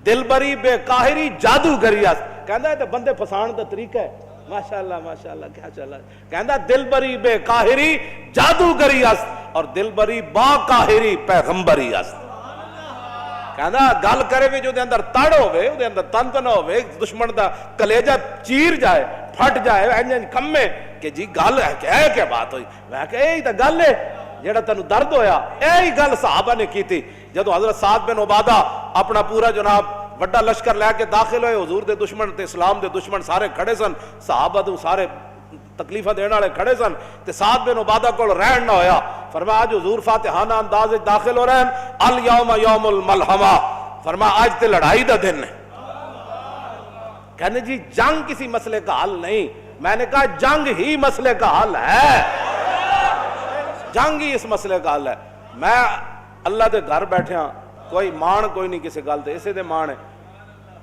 دل بری بے قاہری جادوگری است. کہندا ہے تے بندے پھسان دا طریقہ ہے. ماشاءاللہ کیا چلا. کہندا دل بری بے قاہری جادوگری است اور دل بری با قاہری پیغمبری است. کہندا گل کرے وی جو دے اندر تڑ ہوے او دے اندر تنت نہ ہوے, دشمن دا کلیجہ چیر جائے پھٹ جائے انج کمے کہ جی گل ہے کیا بات ہوئی. میں کہ یہی تے گل ہے جیڑا تینوں درد ہویا. یہی گل صحابہ نے کی تھی جدو حضرت سعد بن عبادہ اپنا پورا جناب وڈا لشکر لے کے داخل ہوئے. حضور دے دشمن تے اسلام دے دشمن سارے کھڑے سن, صحابہ تو سارے تکلیفہ دینے والے کھڑے سن تے سعد بن عبادہ کول رہن نہ ہویا. فرمایا آج حضور فاتحانہ انداز وچ داخل ہو رہے ہیں, الیوم یوم الملحمہ, فرمایا آج تے لڑائی دا دن ہے. کہنے جی جنگ کسی مسئلے کا حل نہیں. میں نے کہا جنگ ہی مسئلے کا حل ہے, جنگ ہی اس مسئلے کا حل ہے. میں اللہ دے گھر بیٹھے ہاں, کوئی مان کوئی نہیں کسی گل تے, اسے دے مان ہے.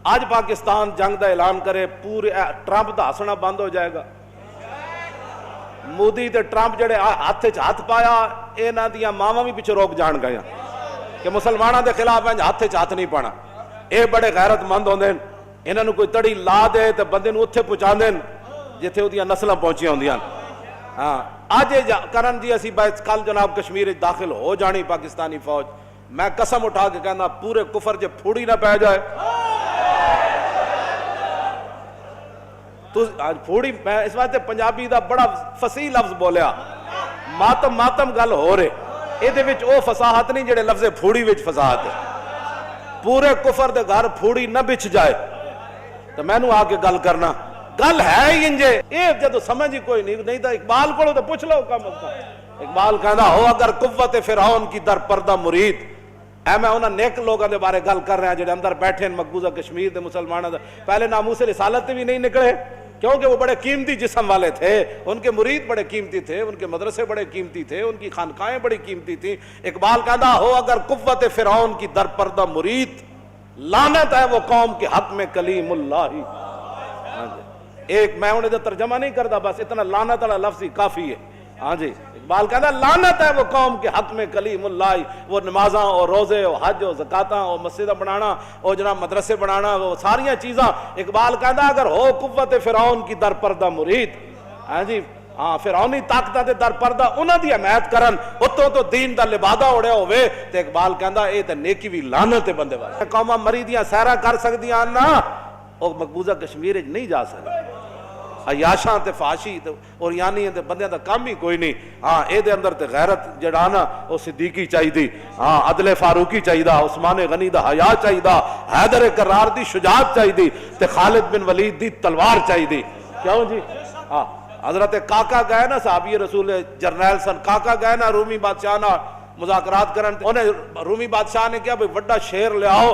آج پاکستان جنگ دا اعلان کرے, پورے ٹرمپ دا ہسنا بند ہو جائے گا. مودی تے ٹرمپ جڑے ہاتھ وچ ہاتھ پایا, انہاں دیاں ماواں بھی پیچھے روک جان گئیاں کہ مسلماناں دے خلاف ہاتھ وچ ہاتھ نہیں پانا. اے بڑے غیرت مند ہوندے, انہاں نوں کوئی تڑی لا دے تے بندے نوں اوتھے پہنچا دین جتھے اودیاں نسلاں پہنچیاں ہوندیاں. ہاں اج کرن جی اسی کل جناب کشمیر وچ داخل ہو جانی پاکستانی فوج. میں قسم اٹھا کے کہنا پورے کفر جے پھوڑی نہ پہ جائے تو آج پھوڑی. میں اس واسطے پنجابی دا بڑا فصیح لفظ بولیا, ماتم ماتم گل ہو رہے, یہ وچ او فصاحت نہیں جڑے لفظ پھوڑی وچ فصاحت ہے. پورے کفر دے گھر پھوڑی نہ بچ جائے تو میں نو آ کے گل کرنا گل ہے ہی انجے. اے جدو سمجھ ہی کوئی نہیں تو اقبال کو تو پوچھ لو کم از کم. اقبال کہنا ہو اگر قوت فرعون کی در پردہ مرید. اے میں انہاں نیک لوگاں دے بارے گل کر رہے ہیں جڑے اندر بیٹھے ہیں مقبوضہ کشمیر دے مسلمانوں دے. پہلے ناموس رسالت بھی نہیں نکلے کیونکہ وہ بڑے قیمتی جسم والے تھے, ان کے مرید بڑے قیمتی تھے, ان کے مدرسے بڑے قیمتی تھے, ان کی خانقاہیں بڑی قیمتی تھیں. اقبال کہنا ہو اگر قوت فرعون کی در پردہ مرید, لعنت ہے وہ قوم کے حق میں کلیم اللہ. ایک میں انہیں ترجمہ نہیں کرتا, بس اتنا لعنت والا لفظ ہی کافی ہے. ہاں جی اقبال کہتا ہے لعنت ہے وہ قوم کے حق میں کلیم اللہ. وہ نمازاں اور روزے اور حج اور زکاتاں اور مسجدیں بنانا اور جناب مدرسے بنانا, وہ ساریاں چیزاں. اقبال کہتا ہے اگر ہو قوت فرعون کی در پردہ مرید, ہاں جی ہاں فرعونی طاقتاں دے در پردہ انہاں دی حمایت کرن, اتوں تو دین دا لبادہ اڑیا ہوئے تے اقبال کہندا اے تے نیکی بھی لعنت ہے بندے واسطے. قوماں مریدیاں سیرا کر سکدیاں نا, او مقبوضہ کشمیر وچ نہیں جا سکدی. عیاشاں تے فاشی تے اور یعنی تے بندیاں دا کام ہی کوئی نہیں. ہاں اے دے اندر تے غیرت جڑا نا او صدیقی چاہیدی, ہاں عدل فاروقی چاہیدا, عثمان غنی دا حیا چاہیدا, حیدر کرار دی شجاعت چاہیدی تے خالد بن ولید دی تلوار چاہیدی. کیوں جی ہاں حضرت کاکا گئے نا صحابی رسول جرنیل سن, کاکا گئے نا رومی بادشاہ نا مذاکرات کرن, انہیں رومی بادشاہ نے کہا بھئی وڈا شیر لے آؤ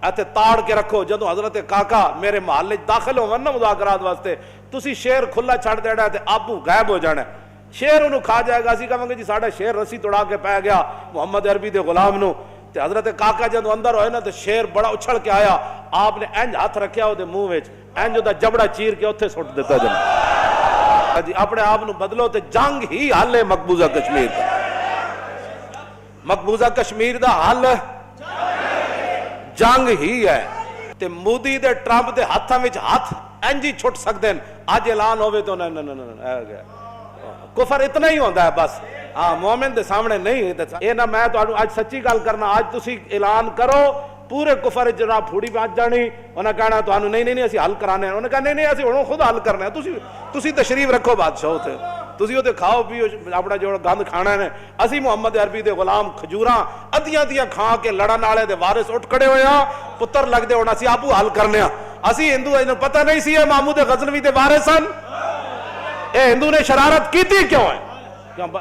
ایتھے تاڑ کے رکھو. جدو حضرت کاکا میرے محلے داخل ہون نا مذاکرات واسطے, تسی شیر کھلا چھڑ دینا تے آبو غائب ہو جانا, شیر انہوں کھا جائے گا. اسی کہاں گے جی ساڑھا شیر رسی توڑا کے پہ گیا محمد عربی دے غلام نو. تے حضرت کاکا جدو اندر ہوئے نا تے شیر بڑا اچھڑ کے آیا, آپ نے انج ہاتھ رکھیا ہو دے منہ وچ, انج دا جبڑا چیر کے اتھے سٹ دیتا جناب. جی اپنے آپ نو بدلو تے جنگ ہی حل ہے مقبوضہ کشمیر دا. مقبوضہ کشمیر دا حل جنگ ہی ہے. تے مودی دے ٹرمپ دے ہاتھاں وچ ہاتھ انج ہی چھٹ سکدے ہیں. اج اعلان ہوئے تو کفر اتنا ہی ہوندا ہے بس. ہاں مومن دے سامنے نہیں. اے نہ میں تانوں اج سچی گل کرنا, اج تسی اعلان کرو پورے کفر جناب پھوڑی پہنچ جانی. انہاں کہنا تانوں نہیں اسی حل کرانے ہیں. انہاں کہا نہیں اسی ہن خود حل کرنا ہے. تسی تشریف رکھو بادشاہ تے, تسی اوتے کھاؤ پیو اپنا جو گند کھانا ہے. اسی محمد عربی دے غلام کھجوراں ادیاں کھا کے لڑن والے دے وارث اٹھ کھڑے ہوئے ہاں, پتر لگدے ہونا اسی آپو حل کرنے ہاں. اسی ہندو انہوں پتہ نہیں سی محمود غزنوی دے وارث سن. اے ہندو نے شرارت کیتی کیوں ہے؟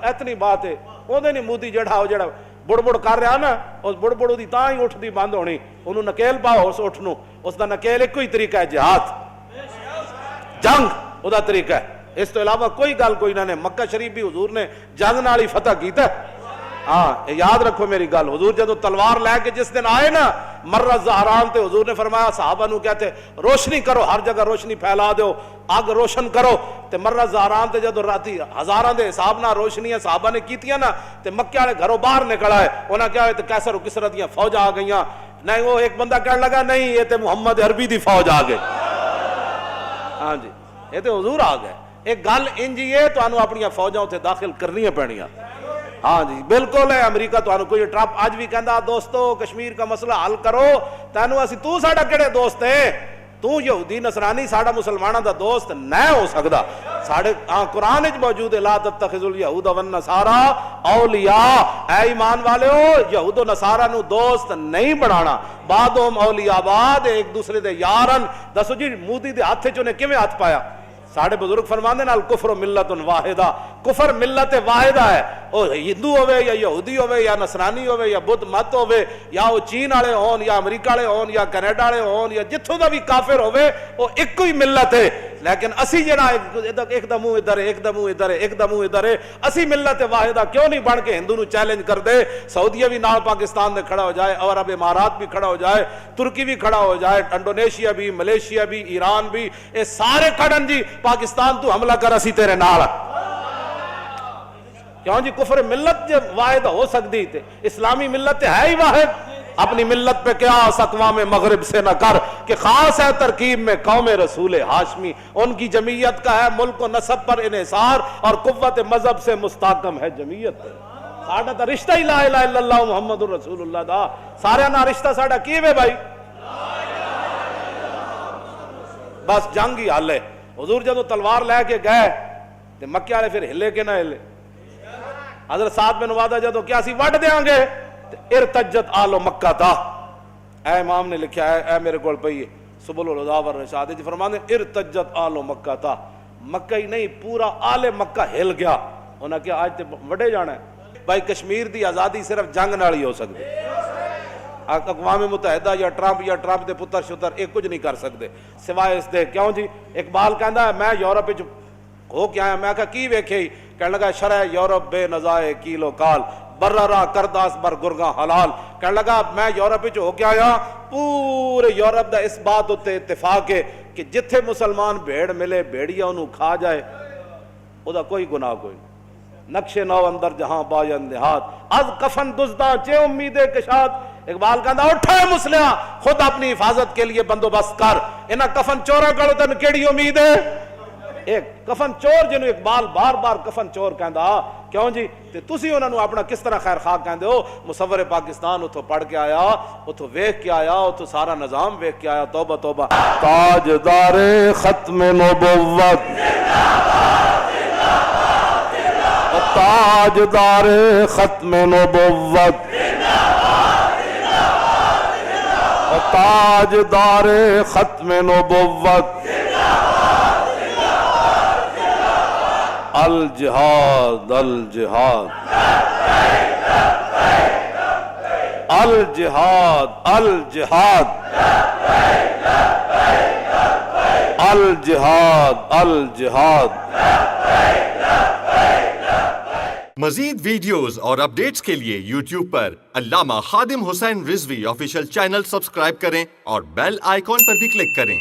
اتنی بات ہے. وہ نہیں مودی جڑا بڑ کر رہا نا, اس بڑ دی تاں ہی اٹھ دی بند ہونی. انہوں نکیل پاؤ اس اٹھ نو, اس دا نکیل ایک ہی طریقہ ہے جہاد, جنگ او دا طریقہ ہے. اس تو علاوہ کوئی گل کوئی نہ. نے مکہ شریف بھی حضور نے جنگ نال ہی فتح کیتا. ہاں یاد رکھو میری گل, حضور جدو تلوار لے کے جس دن آئے نا مرہ زہران تے حضور نے فرمایا صحابہ نو کہتے روشنی کرو, ہر جگہ روشنی پھیلا دو, آگ روشن کرو. تے مرہ زہران تے جدو راتی ہزاراں دے حساب نہ روشنیاں صحابہ نے کیتیاں نا تے مکے والے گھروں باہر نکل آئے, انہاں کیا ہوئے تے کیسر و کسرا دیاں فوج آ گئیاں. نہیں وہ ایک بندہ کہنے لگا نہیں یہ تے محمد عربی دی فوج آ گئے. ہاں جی یہ تے حضور آ گئے. ایک گل انجی ہے تو انہوں اپنی فوجاں اتنے داخل کرنی پڑنیاں. ہاں جی بالکل ہے. امریکہ تو کوئی ٹرمپ آج بھی کہندا دوستو کشمیر کا مسئلہ حل کرو, تینوں اسی تو ساڈا کہڑے دوست ہے, تو یہودی نصرانی ساڈا مسلماناں دا دوست نہ ہو سکدا. ساڈے قرآن وچ موجود ہے لا تتخذوا اليہود والنصارى اولیاء, اے ایمان والےو یہود و نصارا نو دوست نہیں بنانا, بعضهم اولیاء بعض, ایک دوسرے دے یارن. دسو جی مودی دے ہاتھ چ نے کیویں ہاتھ پایا؟ ساڑھے بزرگ فرماندے نال کفر و ملت واحدہ, کفر ملت واحدہ ہے. او ہندو ہوئے یا یہودی ہوئے یا نصرانی ہوئے یا بدھ مت ہوئے یا وہ چین والے ہون یا امریکہ والے ہون یا کینیڈا والے ہون یا جتھوں دا بھی کافر ہوئے وہ ایک ہی ملت ہے. لیکن اسی جڑا ایک دمو ادھر ہے ایک دمو ادھر ہے ایک دمو ادھر ہے, اسی ملت واحدہ کیوں نہیں بن کے ہندو نو چیلنج کر دے؟ سعودیہ بھی نال پاکستان میں کھڑا ہو جائے, اور عرب امارات بھی کھڑا ہو جائے, ترکی بھی کھڑا ہو جائے, انڈونیشیا بھی, ملیشیا بھی, ایران بھی, یہ سارے کھڑن جی پاکستان تو حملہ کر اسی تیرے نال. کیوں جی کفر ملت جب واحد ہو سکتی تھے, اسلامی ملت ہے ہی واحد. اپنی ملت پہ قیاس اقوام مغرب سے نہ کر کہ خاص ہے ترکیب میں قوم رسول ہاشمی, ان کی جمعیت کا ہے ملک و نسب پر انحصار اور قوت مذہب سے مستحکم ہے جمعیت. ساڑھا تا رشتہ ہی لا الہ الا اللہ محمد رسول اللہ دا, سارے نا رشتہ ساڑھا کیوے بھائی؟ بس جنگ ہی حل ہے. حضور جدو تلوار لے کے گئے تے مکے والے پھر ہلے کے نہ ہلے. حضرت سعد بن عبادہ جدو کیا سی وڈ دیاں گے ارتجت آل مکہ تھا. اے امام نے لکھا ہے, اے میرے کول پئی ہے سبل الہدی والرشاد جی فرماندے ارتجت آل مکہ تھا, مکہ ہی نہیں پورا آل مکہ ہل گیا. انہاں کیا آج تے وڈے جانا ہے بھائی, کشمیر دی آزادی صرف جنگ نال ہی ہو سکتی. اقوام متحدہ یا ٹرمپ دے پتر شتر ایک کچھ نہیں کر سکتے سوائے اس دے. کیوں جی اقبال کہندا ہے میں یورپ وچ ہو کے آیا, میں کہا کی ویکھے؟ کہنے لگا شرح یورپ بے نزائے کیلو کال بررا کرداس بر گرگاں حلال. کہنے لگا میں یورپ وچ ہو کے آیا, پورے یورپ دا اس بات تے اتفاق ہے کہ جتھے مسلمان بھیڑ ملے بھیڑیا انہوں کھا جائے, او دا کوئی گناہ کوئی نہیں. نقش نو اندر جہاں باین نہاد از کفن دزداں چے امید کشاد. اقبال کہندا اٹھا مسلماں خود اپنی حفاظت کے لیے بندوبست کر, انہاں کفن چورا کڑو تن کیڑی امید ہے؟ ایک کفن چور جنوں اقبال بار بار کفن چور کہندا. کیوں جی تے تسی انہاں نو اپنا کس طرح خیر خواہ کہندے ہو؟ مصور پاکستان اتھوں پڑھ کے آیا, اتھوں ویکھ کے آیا, اتھوں سارا نظام ویکھ کے آیا. توبہ توبہ. تاجدار ختم نبوت تاجدار ختم نبوت تاجدار ختم نبوت الجہاد الجہاد الجہاد الجہاد الجہاد الجہاد. مزید ویڈیوز اور اپڈیٹس کے لیے یوٹیوب پر علامہ Khadim Hussain Rizvi official channel subscribe کریں اور بیل آئیکن پر بھی کلک کریں.